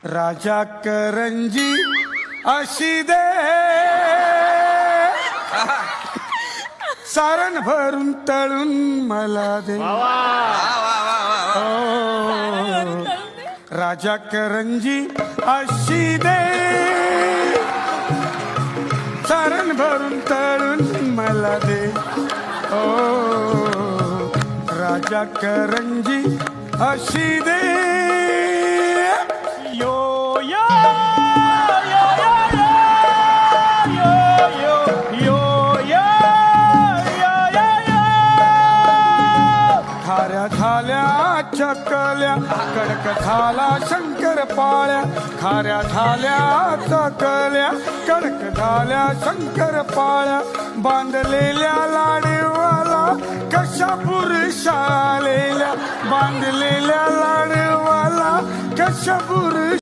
राजा करंजी अशी दे सारण भरून तळून मला दे. ओ, राजा करंजी अशी दे सारण भरून तळून मला दे. ओ राजा करंजी अशी दे. यो यो यो यो यो यो यो यो यो यो यो. खाऱ्या झाल्या चकल्या कडक झाला शंकर पाळ्या. खाऱ्या झाल्या चकल्या कडक झाल्या शंकर पाळ्या. बांधलेल्या लाडवाला कशा पुरुषालेल्या. बांधलेल्या लाडवाला कशा पुरुष